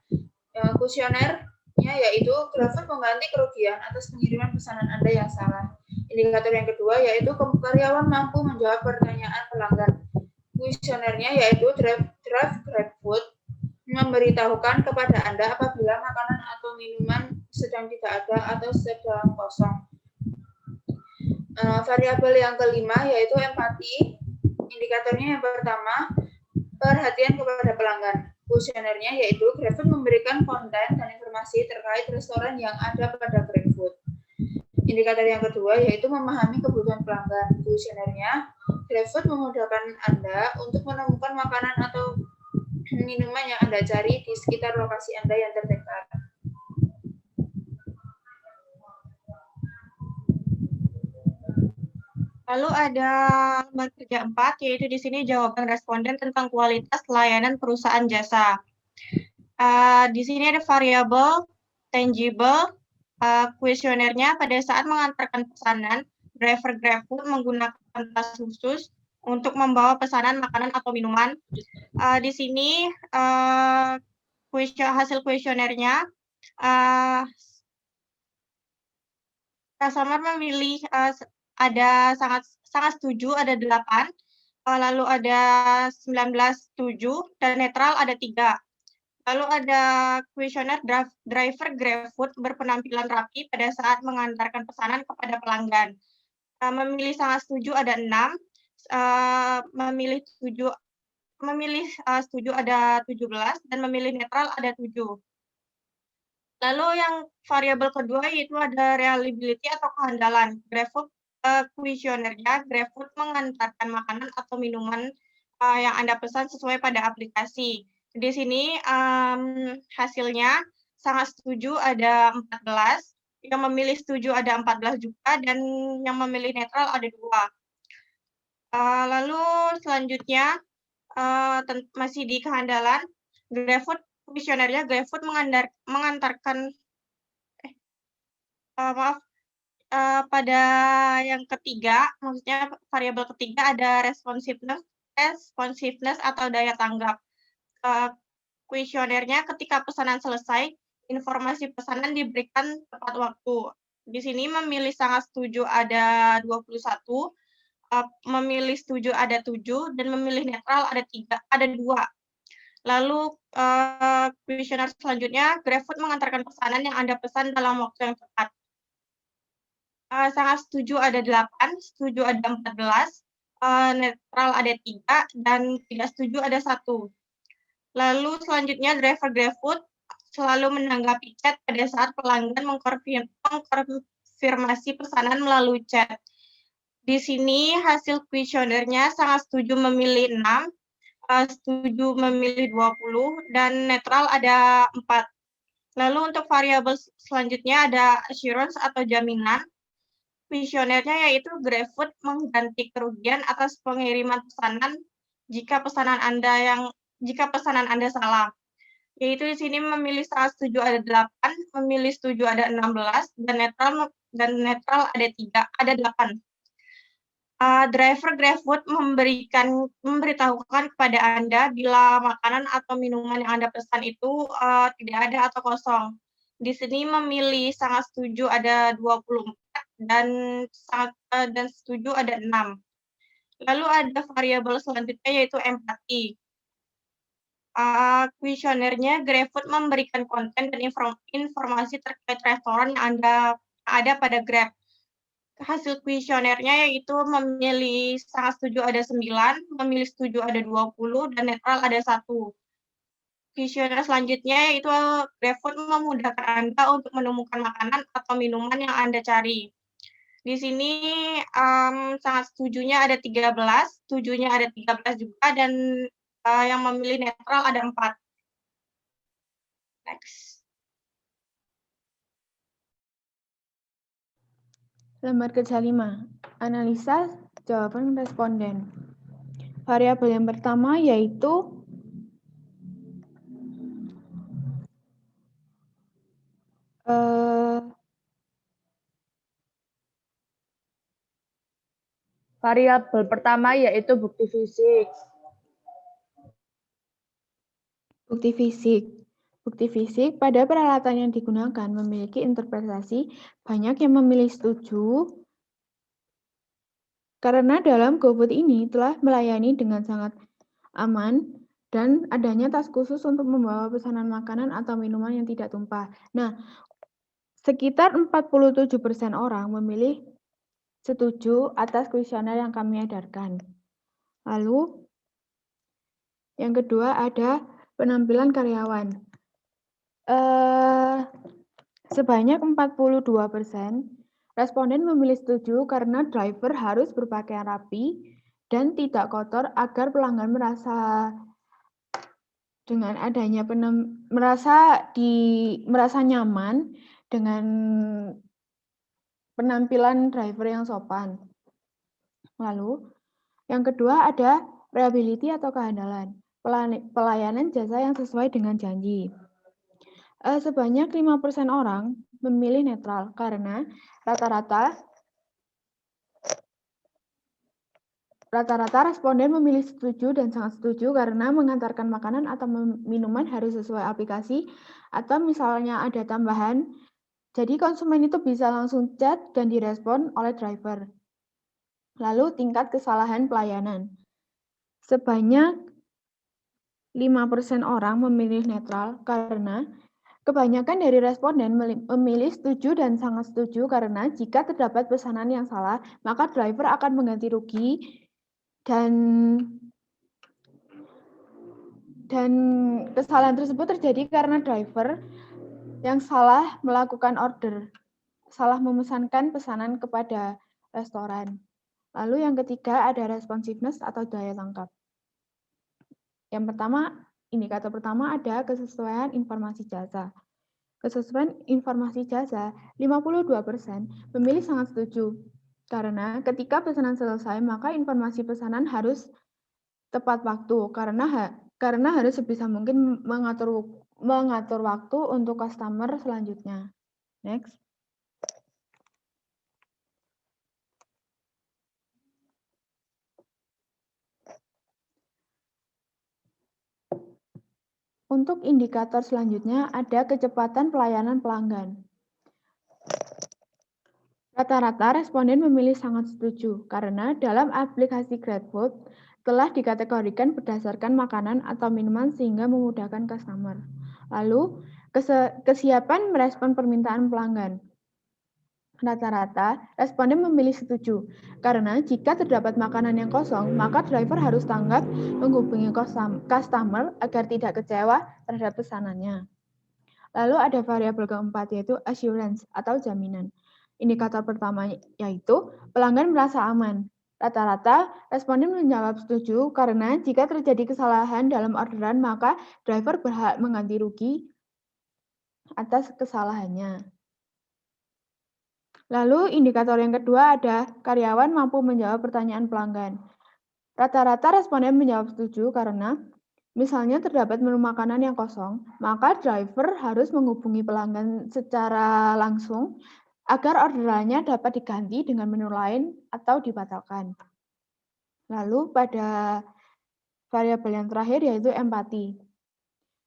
Kuesionernya yaitu GrabFood mengganti kerugian atas pengiriman pesanan Anda yang salah. Indikator yang kedua yaitu karyawan mampu menjawab pertanyaan pelanggan. Kuesionernya yaitu Drive GrabFood memberitahukan kepada Anda apabila makanan atau minuman sedang tidak ada atau sedang kosong. Variabel yang kelima yaitu empati. Indikatornya yang pertama perhatian kepada pelanggan. Kuesionernya yaitu GrabFood memberikan konten dan informasi terkait restoran yang ada pada GrabFood. Indikator yang kedua yaitu memahami kebutuhan pelanggan. Kuesionernya, GrabFood memudahkan Anda untuk menemukan makanan atau minuman yang Anda cari di sekitar lokasi Anda yang terdekat. Lalu ada lembar kerja 4, yaitu di sini jawaban responden tentang kualitas layanan perusahaan jasa. Di sini ada variabel tangible. Kuesionernya pada saat mengantarkan pesanan, driver GrabFood menggunakan tas khusus untuk membawa pesanan makanan atau minuman. Di sini hasil kuesionernya customer memilih ada sangat setuju ada 8, lalu ada 19 setuju dan netral ada 3. Lalu ada kuesioner driver GrabFood berpenampilan rapi pada saat mengantarkan pesanan kepada pelanggan. Memilih sangat setuju ada 6, memilih setuju ada 17 dan memilih netral ada 7. Lalu yang variabel kedua yaitu ada reliability atau kehandalan. GrabFood kuesionernya GrabFood mengantarkan makanan atau minuman yang Anda pesan sesuai pada aplikasi. Di sini hasilnya sangat setuju ada 14, yang memilih setuju ada 14 juga, dan yang memilih netral ada 2. Lalu selanjutnya masih di kehandalan, GrabFood kuesionernya GrabFood mengantarkan pada yang ketiga, maksudnya variabel ketiga ada responsiveness atau daya tanggap. Kuesionernya ketika pesanan selesai, informasi pesanan diberikan tepat waktu. Di sini memilih sangat setuju ada 21, memilih setuju ada 7, dan memilih netral ada 2. Lalu kuesioner selanjutnya, GrabFood mengantarkan pesanan yang Anda pesan dalam waktu yang tepat. Sangat setuju ada 8, setuju ada 14, netral ada 3, dan tidak setuju ada 1. Lalu selanjutnya driver GrabFood selalu menanggapi chat pada saat pelanggan mengkonfirmasi pesanan melalui chat. Di sini hasil kuesionernya sangat setuju memilih 6, setuju memilih 20, dan netral ada 4. Lalu untuk variabel selanjutnya ada assurance atau jaminan. Kuesionernya yaitu GrabFood mengganti kerugian atas pengiriman pesanan jika pesanan Anda salah. Yaitu di sini memilih sangat setuju ada 8, memilih setuju ada 16, dan netral ada 3, ada 8. Driver GrabFood memberitahukan kepada Anda bila makanan atau minuman yang Anda pesan itu tidak ada atau kosong. Di sini memilih sangat setuju ada 24 dan setuju ada 6. Lalu ada variabel selanjutnya yaitu empati. Kuesionernya GrabFood memberikan konten dan informasi terkait restoran yang ada pada Grab. Hasil kuesionernya yaitu memilih sangat setuju ada 9, memilih setuju ada 20, dan netral ada 1. Kuesioner selanjutnya yaitu GrabFood memudahkan Anda untuk menemukan makanan atau minuman yang Anda cari. Di sini sangat setujunya ada 13, setujunya ada 13 juga, dan yang memilih netral ada 4. Next. Lembar kerja 5. Analisa jawaban responden. Variabel yang pertama yaitu Variabel pertama yaitu bukti fisik. bukti fisik. Bukti fisik pada peralatan yang digunakan memiliki interpretasi banyak yang memilih setuju karena dalam GoFood ini telah melayani dengan sangat aman dan adanya tas khusus untuk membawa pesanan makanan atau minuman yang tidak tumpah. Nah, sekitar 47% orang memilih setuju atas kuesioner yang kami edarkan. Lalu, yang kedua ada penampilan karyawan. Sebanyak 42% responden memilih setuju karena driver harus berpakaian rapi dan tidak kotor agar pelanggan merasa dengan adanya merasa nyaman dengan penampilan driver yang sopan. Lalu, yang kedua ada reliability atau kehandalan, pelayanan jasa yang sesuai dengan janji. Sebanyak 5% orang memilih netral karena rata-rata responden memilih setuju dan sangat setuju karena mengantarkan makanan atau minuman harus sesuai aplikasi atau misalnya ada tambahan, jadi konsumen itu bisa langsung chat dan direspon oleh driver. Lalu tingkat kesalahan pelayanan. Sebanyak 5% orang memilih netral karena kebanyakan dari responden memilih setuju dan sangat setuju karena jika terdapat pesanan yang salah, maka driver akan mengganti rugi dan kesalahan tersebut terjadi karena driver yang salah melakukan order, salah memesankan pesanan kepada restoran. Lalu yang ketiga ada responsiveness atau daya tangkap. Yang pertama, indikator pertama ada kesesuaian informasi jasa. Kesesuaian informasi jasa, 52% memilih sangat setuju. Karena ketika pesanan selesai, maka informasi pesanan harus tepat waktu. Karena harus sebisa mungkin mengatur waktu untuk customer selanjutnya. Next. Untuk indikator selanjutnya ada kecepatan pelayanan pelanggan. Rata-rata responden memilih sangat setuju karena dalam aplikasi GrabFood telah dikategorikan berdasarkan makanan atau minuman sehingga memudahkan customer. Lalu, kesiapan merespon permintaan pelanggan. Rata-rata, responden memilih setuju, karena jika terdapat makanan yang kosong, maka driver harus tanggap menghubungi customer agar tidak kecewa terhadap pesanannya. Lalu ada variabel keempat, yaitu assurance atau jaminan. Indikator pertama yaitu pelanggan merasa aman. Rata-rata, responden menjawab setuju karena jika terjadi kesalahan dalam orderan, maka driver berhak mengganti rugi atas kesalahannya. Lalu indikator yang kedua ada karyawan mampu menjawab pertanyaan pelanggan. Rata-rata responden menjawab setuju karena misalnya terdapat menu makanan yang kosong, maka driver harus menghubungi pelanggan secara langsung agar orderannya dapat diganti dengan menu lain atau dibatalkan. Lalu pada variabel yang terakhir yaitu empati.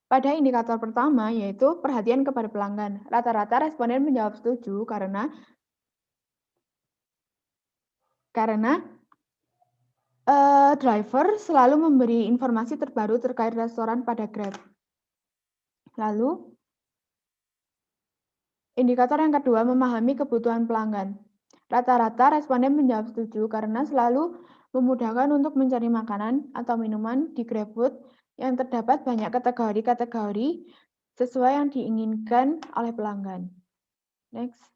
Pada indikator pertama yaitu perhatian kepada pelanggan. Rata-rata responden menjawab setuju karena driver selalu memberi informasi terbaru terkait restoran pada Grab. Lalu, indikator yang kedua memahami kebutuhan pelanggan. Rata-rata responden menjawab setuju karena selalu memudahkan untuk mencari makanan atau minuman di GrabFood yang terdapat banyak kategori-kategori sesuai yang diinginkan oleh pelanggan. Next.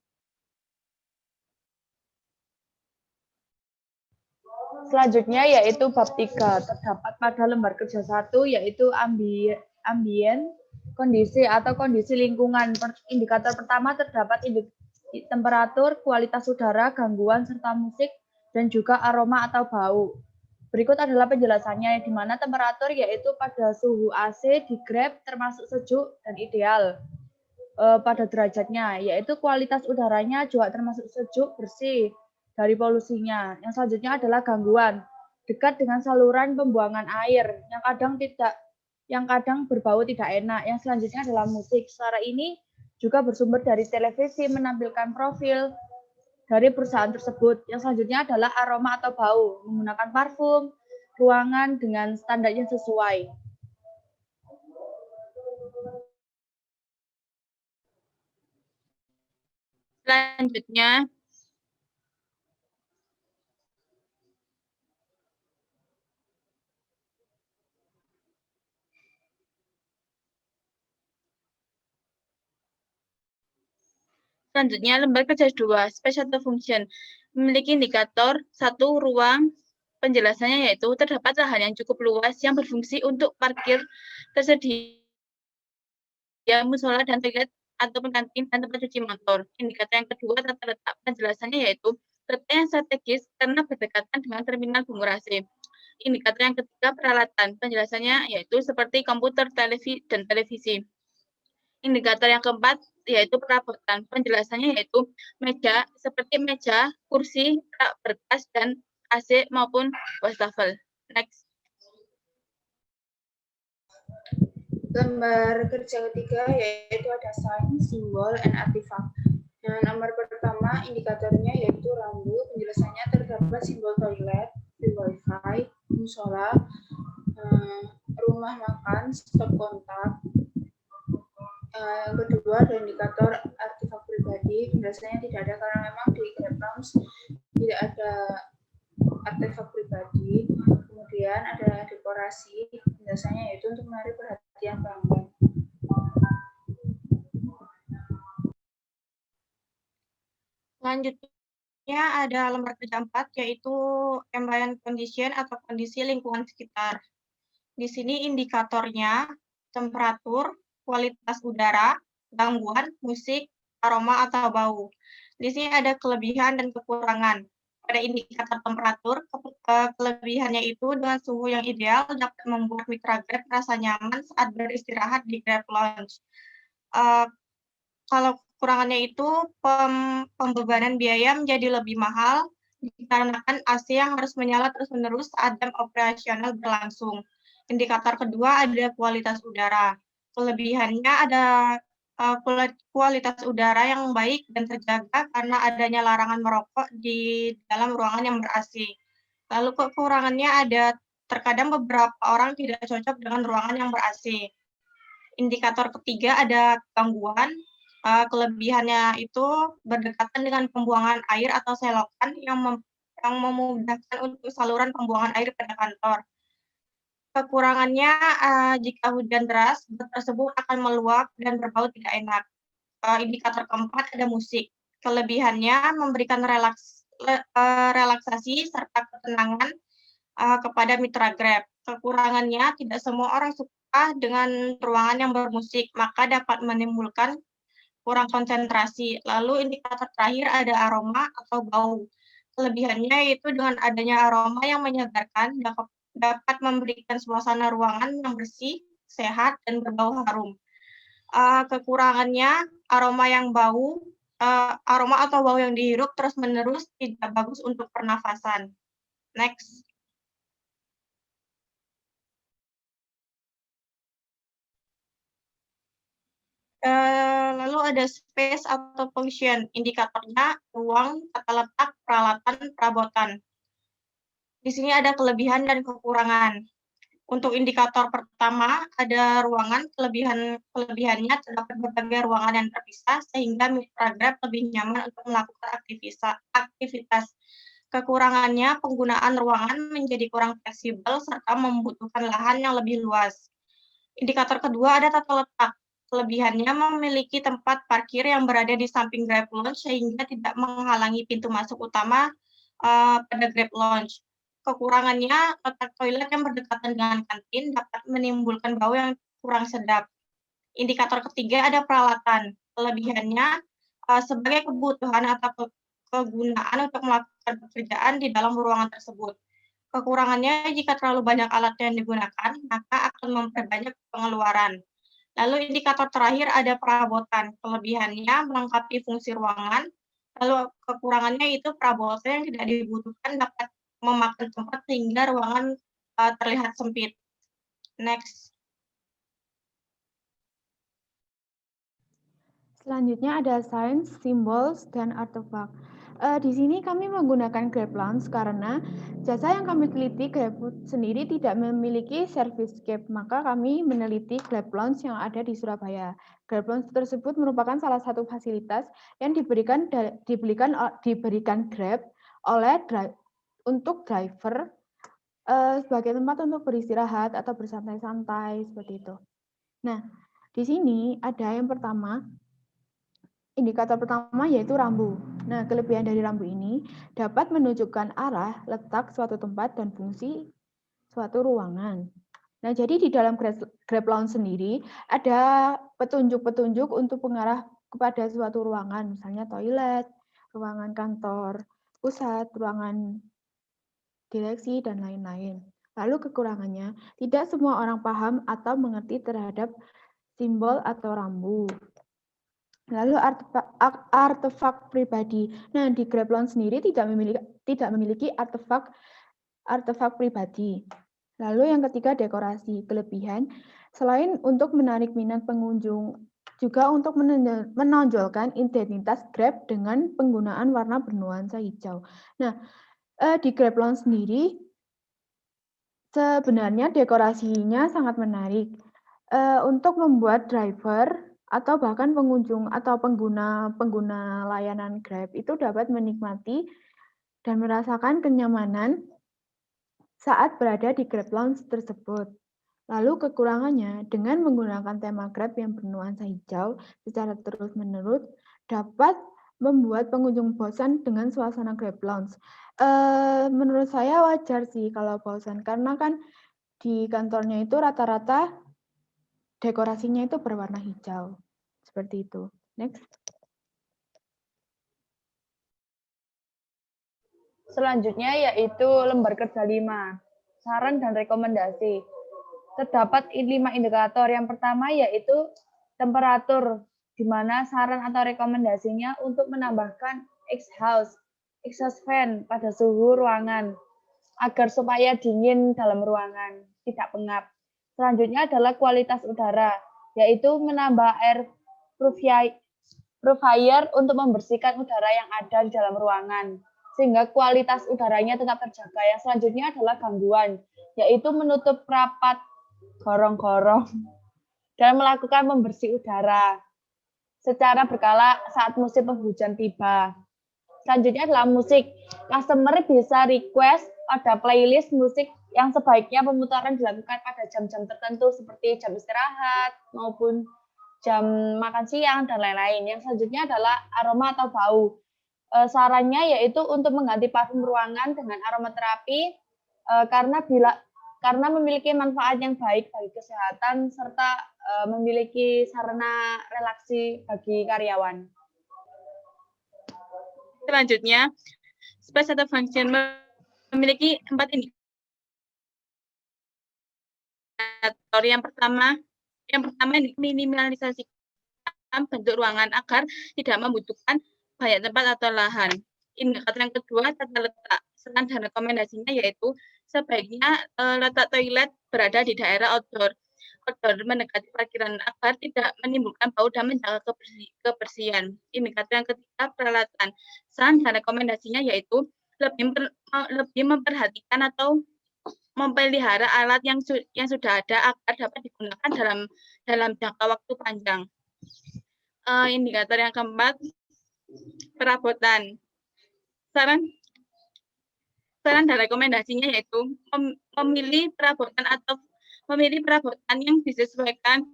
Selanjutnya yaitu bab 3, terdapat pada lembar kerja 1 yaitu ambien, kondisi atau kondisi lingkungan. Indikator pertama terdapat temperatur, kualitas udara, gangguan, serta musik, dan juga aroma atau bau. Berikut adalah penjelasannya, di mana temperatur yaitu pada suhu AC di Grab termasuk sejuk dan ideal. Pada derajatnya, yaitu kualitas udaranya juga termasuk sejuk, bersih, dari polusinya. Yang selanjutnya adalah gangguan, dekat dengan saluran pembuangan air, yang kadang berbau tidak enak. Yang selanjutnya adalah musik. Suara ini juga bersumber dari televisi, menampilkan profil dari perusahaan tersebut. Yang selanjutnya adalah aroma atau bau, menggunakan parfum, ruangan dengan standar yang sesuai. Selanjutnya, lembar kerja 2, space atau function, memiliki indikator 1 ruang. Penjelasannya yaitu terdapat lahan yang cukup luas yang berfungsi untuk parkir, tersedia musola dan toilet ataupun kantin dan tempat cuci motor. Indikator yang kedua tata letak. Penjelasannya yaitu letak yang strategis karena berdekatan dengan terminal Bungurasi. Indikator yang ketiga peralatan. Penjelasannya yaitu seperti komputer, televisi. Indikator yang keempat yaitu perabotan. Penjelasannya yaitu meja, seperti meja, kursi, rak berkas, dan AC maupun wastafel. Next. Lembar kerja ketiga yaitu ada sign, simbol, and artifact. Nah, nomor pertama indikatornya yaitu rambu. Penjelasannya terdapat simbol toilet, wifi, musola, rumah makan, stop kontak. Yang kedua ada indikator artefak pribadi. Penjelasannya tidak ada karena memang di Grab Lounge tidak ada artefak pribadi. Kemudian ada dekorasi. Penjelasannya yaitu untuk menarik perhatian pelanggan. Selanjutnya ada lembar kerja 4 yaitu ambient condition atau kondisi lingkungan sekitar. Di sini indikatornya temperatur, kualitas udara, gangguan, musik, aroma atau bau. Di sini ada kelebihan dan kekurangan. Pada indikator temperatur, kelebihannya itu dengan suhu yang ideal dapat membuat mitra Grab merasa nyaman saat beristirahat di Grab Lounge. Kalau kekurangannya itu pembebanan biaya menjadi lebih mahal dikarenakan AC yang harus menyala terus-menerus saat jam operasional berlangsung. Indikator kedua ada kualitas udara. Kelebihannya ada kualitas udara yang baik dan terjaga karena adanya larangan merokok di dalam ruangan yang ber-AC. Lalu kekurangannya ada terkadang beberapa orang tidak cocok dengan ruangan yang ber-AC. Indikator ketiga ada gangguan. Kelebihannya itu berdekatan dengan pembuangan air atau selokan yang memudahkan untuk saluran pembuangan air pada kantor. Kekurangannya, jika hujan deras, bot tersebut akan meluap dan berbau tidak enak. Indikator keempat ada musik. Kelebihannya memberikan relaksasi serta ketenangan kepada mitra Grab. Kekurangannya, tidak semua orang suka dengan ruangan yang bermusik, maka dapat menimbulkan kurang konsentrasi. Lalu indikator terakhir ada aroma atau bau. Kelebihannya yaitu dengan adanya aroma yang menyegarkan dapat memberikan suasana ruangan yang bersih, sehat, dan berbau harum. Kekurangannya aroma atau bau yang dihirup terus-menerus tidak bagus untuk pernafasan. Next. Lalu ada space atau function, indikatornya ruang, tata letak, peralatan, perabotan. Di sini ada kelebihan dan kekurangan. Untuk indikator pertama, ada ruangan, kelebihannya terdapat berbagai ruangan yang terpisah, sehingga mitra Grab lebih nyaman untuk melakukan aktivitas. Kekurangannya, penggunaan ruangan menjadi kurang fleksibel, serta membutuhkan lahan yang lebih luas. Indikator kedua ada tata letak. Kelebihannya memiliki tempat parkir yang berada di samping Grab Lounge sehingga tidak menghalangi pintu masuk utama pada Grab Lounge. Kekurangannya, letak toilet yang berdekatan dengan kantin dapat menimbulkan bau yang kurang sedap. Indikator ketiga ada peralatan. Kelebihannya sebagai kebutuhan atau kegunaan untuk melakukan pekerjaan di dalam ruangan tersebut. Kekurangannya, jika terlalu banyak alat yang digunakan, maka akan memperbanyak pengeluaran. Lalu indikator terakhir ada perabotan. Kelebihannya melengkapi fungsi ruangan, lalu kekurangannya itu perabotan yang tidak dibutuhkan dapat memakan tempat sehingga ruangan terlihat sempit. Next. Selanjutnya ada signs, symbols, dan artefak. Di sini kami menggunakan Grab Lounge karena jasa yang kami teliti GrabFood sendiri tidak memiliki servicescape, maka kami meneliti Grab Lounge yang ada di Surabaya. Grab Lounge tersebut merupakan salah satu fasilitas yang diberikan Grab oleh untuk driver sebagai tempat untuk beristirahat atau bersantai-santai seperti itu. Nah, di sini ada yang pertama. Indikator pertama yaitu rambu. Nah, kelebihan dari rambu ini dapat menunjukkan arah, letak suatu tempat, dan fungsi suatu ruangan. Nah, jadi di dalam Grab Lounge sendiri ada petunjuk-petunjuk untuk mengarah kepada suatu ruangan, misalnya toilet, ruangan kantor pusat, ruangan direksi, dan lain-lain. Lalu kekurangannya, tidak semua orang paham atau mengerti terhadap simbol atau rambu. Lalu artefak pribadi. Nah, di Grab Lounge sendiri tidak memiliki artefak pribadi. Lalu yang ketiga dekorasi. Kelebihan selain untuk menarik minat pengunjung, juga untuk menonjolkan identitas Grab dengan penggunaan warna bernuansa hijau. Nah, di Grab Lounge sendiri sebenarnya dekorasinya sangat menarik untuk membuat driver atau bahkan pengunjung atau pengguna layanan Grab itu dapat menikmati dan merasakan kenyamanan saat berada di Grab Lounge tersebut. Lalu kekurangannya, dengan menggunakan tema Grab yang bernuansa hijau secara terus-menerus dapat membuat pengunjung bosan dengan suasana Grab Lounge. Menurut saya wajar sih kalau bosan, karena kan di kantornya itu rata-rata dekorasinya itu berwarna hijau. Seperti itu. Next. Selanjutnya yaitu lembar kerja 5, saran dan rekomendasi. Terdapat 5 indikator. Yang pertama yaitu temperatur, di mana saran atau rekomendasinya untuk menambahkan exhaust fan pada suhu ruangan, agar supaya dingin dalam ruangan, tidak pengap. Selanjutnya adalah kualitas udara. yaitu menambah air purifier untuk membersihkan udara yang ada di dalam ruangan, sehingga kualitas udaranya tetap terjaga. Yang selanjutnya adalah gangguan, yaitu menutup rapat gorong-gorong dan melakukan pembersih udara secara berkala saat musim penghujan tiba. Selanjutnya adalah musik. Customer bisa request pada playlist musik yang sebaiknya pemutaran dilakukan pada jam-jam tertentu seperti jam istirahat maupun jam makan siang dan lain-lain. Yang selanjutnya adalah aroma atau bau. Sarannya yaitu untuk mengganti parfum ruangan dengan aromaterapi karena memiliki manfaat yang baik bagi kesehatan serta memiliki sarana relaksi bagi karyawan. Selanjutnya, space atau function memiliki 4 indikator. Yang pertama minimalisasikan bentuk ruangan agar tidak membutuhkan banyak tempat atau lahan. Indikator yang kedua, tata letak. Saran dan rekomendasinya yaitu sebaiknya letak toilet berada di daerah outdoor mendekati parkiran agar tidak menimbulkan bau dan menjaga kebersihan. Indikator yang ketiga, peralatan. Saran dan rekomendasinya yaitu lebih memperhatikan atau memelihara alat yang sudah ada agar dapat digunakan dalam jangka waktu panjang. Indikator yang keempat, perabotan. Saran dan rekomendasinya yaitu memilih perabotan yang disesuaikan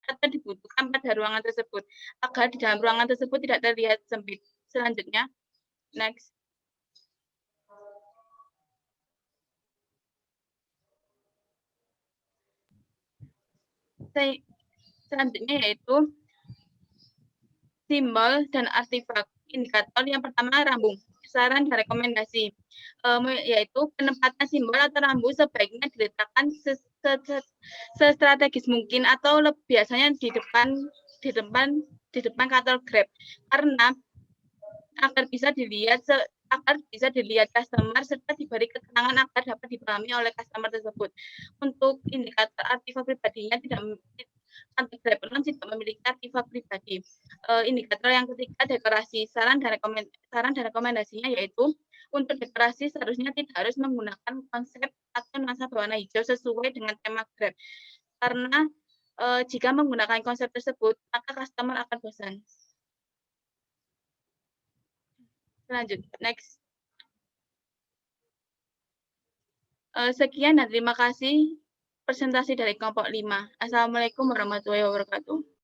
atau dibutuhkan pada ruangan tersebut agar di dalam ruangan tersebut tidak terlihat sempit. Selanjutnya, next. Selanjutnya yaitu simbol dan artefak. Indikator yang pertama, rambu. Saran dan rekomendasi yaitu penempatan simbol atau rambu sebaiknya diletakkan sestrategis mungkin atau biasanya di depan kantor Grab karena agar bisa dilihat customer serta diberi keterangan agar dapat dipahami oleh customer tersebut. Untuk indikator artefak pribadinya kantor Grab tidak memiliki artefak pribadi. Indikator yang ketiga, dekorasi. Saran dan rekomendasinya yaitu untuk dekorasi seharusnya tidak harus menggunakan konsep atau nuansa berwarna hijau sesuai dengan tema Grab. Karena jika menggunakan konsep tersebut, maka customer akan bosan. Lanjut, next. Sekian dan terima kasih presentasi dari kelompok 5. Assalamualaikum warahmatullahi wabarakatuh.